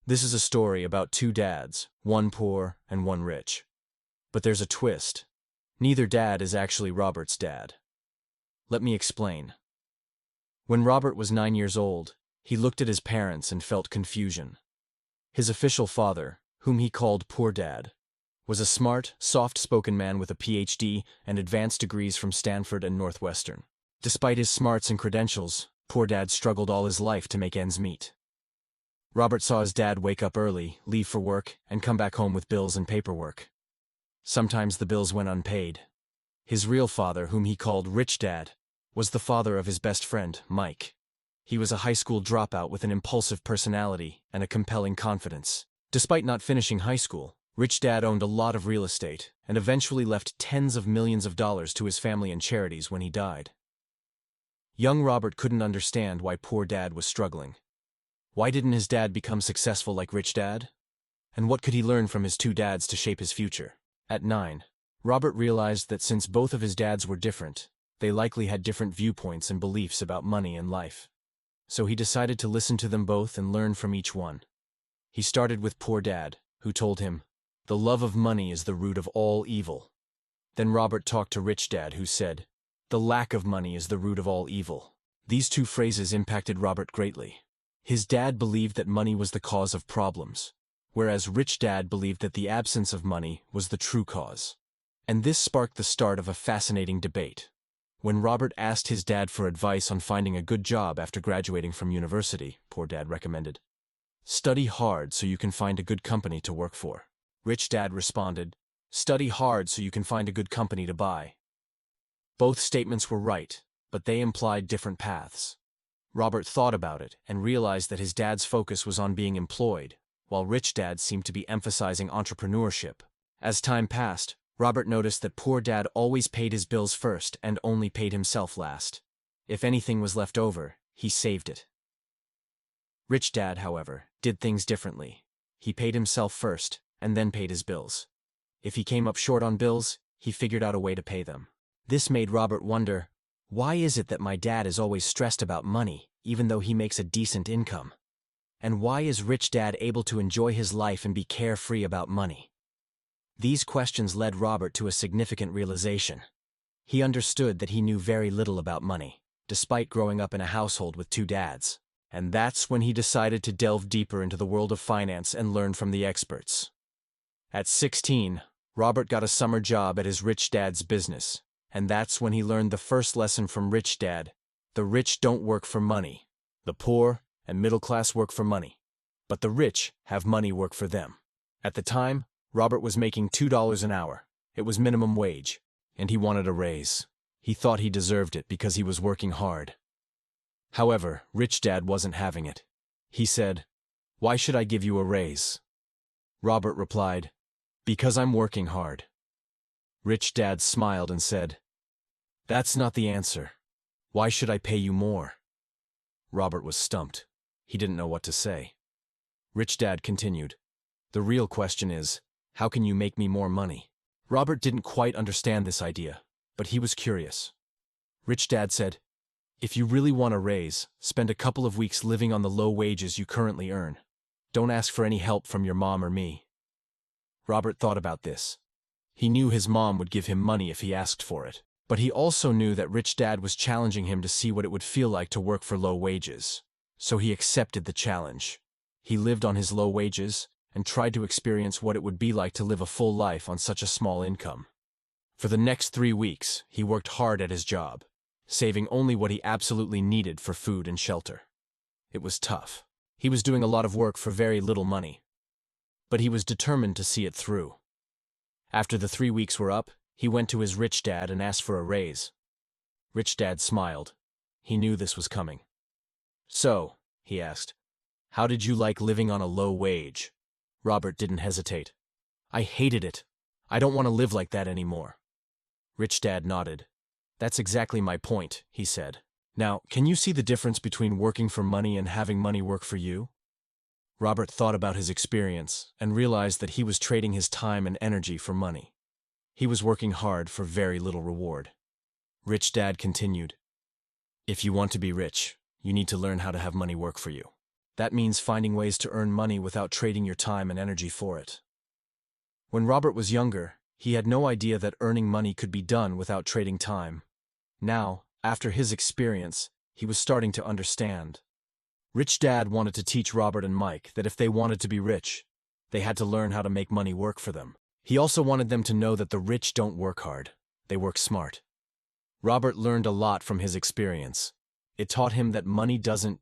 This is a story about two dads, one poor and one rich. But there's a twist. Neither dad is actually Robert's dad. Let me explain. When Robert was 9 years old, he looked at his parents and felt confusion. His official father, whom he called Poor Dad, was a smart, soft-spoken man with a PhD and advanced degrees from Stanford and Northwestern. Despite his smarts and credentials, Poor Dad struggled all his life to make ends meet. Robert saw his dad wake up early, leave for work, and come back home with bills and paperwork. Sometimes the bills went unpaid. His real father, whom he called Rich Dad, was the father of his best friend, Mike. He was a high school dropout with an impulsive personality and a compelling confidence. Despite not finishing high school, Rich Dad owned a lot of real estate and eventually left tens of millions of dollars to his family and charities when he died. Young Robert couldn't understand why Poor Dad was struggling. Why didn't his dad become successful like Rich Dad? And what could he learn from his two dads to shape his future? At 9, Robert realized that since both of his dads were different, they likely had different viewpoints and beliefs about money and life. So he decided to listen to them both and learn from each one. He started with Poor Dad, who told him, "The love of money is the root of all evil." Then Robert talked to Rich Dad, who said, "The lack of money is the root of all evil." These two phrases impacted Robert greatly. His dad believed that money was the cause of problems, whereas Rich Dad believed that the absence of money was the true cause. And this sparked the start of a fascinating debate. When Robert asked his dad for advice on finding a good job after graduating from university, Poor Dad recommended, "Study hard so you can find a good company to work for." Rich Dad responded, "Study hard so you can find a good company to buy." Both statements were right, but they implied different paths. Robert thought about it and realized that his dad's focus was on being employed, while Rich Dad seemed to be emphasizing entrepreneurship. As time passed, Robert noticed that Poor Dad always paid his bills first and only paid himself last. If anything was left over, he saved it. Rich Dad, however, did things differently. He paid himself first and then paid his bills. If he came up short on bills, he figured out a way to pay them. This made Robert wonder, why is it that my dad is always stressed about money, even though he makes a decent income? And why is Rich Dad able to enjoy his life and be carefree about money? These questions led Robert to a significant realization. He understood that he knew very little about money, despite growing up in a household with two dads. And that's when he decided to delve deeper into the world of finance and learn from the experts. At 16, Robert got a summer job at his Rich Dad's business. And that's when he learned the first lesson from Rich Dad. The rich don't work for money. The poor and middle class work for money. But the rich have money work for them. At the time, Robert was making $2 an hour. It was minimum wage, and he wanted a raise. He thought he deserved it because he was working hard. However, Rich Dad wasn't having it. He said, "Why should I give you a raise?" Robert replied, "Because I'm working hard." Rich Dad smiled and said, "That's not the answer. Why should I pay you more?" Robert was stumped. He didn't know what to say. Rich Dad continued, "The real question is, how can you make me more money?" Robert didn't quite understand this idea, but he was curious. Rich Dad said, "If you really want a raise, spend a couple of weeks living on the low wages you currently earn. Don't ask for any help from your mom or me." Robert thought about this. He knew his mom would give him money if he asked for it, but he also knew that Rich Dad was challenging him to see what it would feel like to work for low wages. So he accepted the challenge. He lived on his low wages and tried to experience what it would be like to live a full life on such a small income. For the next 3 weeks, he worked hard at his job, saving only what he absolutely needed for food and shelter. It was tough. He was doing a lot of work for very little money. But he was determined to see it through. After the 3 weeks were up, he went to his Rich Dad and asked for a raise. Rich Dad smiled. He knew this was coming. "So," he asked, "how did you like living on a low wage?" Robert didn't hesitate. "I hated it. I don't want to live like that anymore." Rich Dad nodded. "That's exactly my point," he said. "Now, can you see the difference between working for money and having money work for you?" Robert thought about his experience and realized that he was trading his time and energy for money. He was working hard for very little reward. Rich Dad continued, "If you want to be rich, you need to learn how to have money work for you. That means finding ways to earn money without trading your time and energy for it. When Robert was younger, he had no idea that earning money could be done without trading time. Now, after his experience, he was starting to understand. Rich Dad wanted to teach Robert and Mike that if they wanted to be rich, they had to learn how to make money work for them. He also wanted them to know that the rich don't work hard, they work smart. Robert learned a lot from his experience. It taught him that money doesn't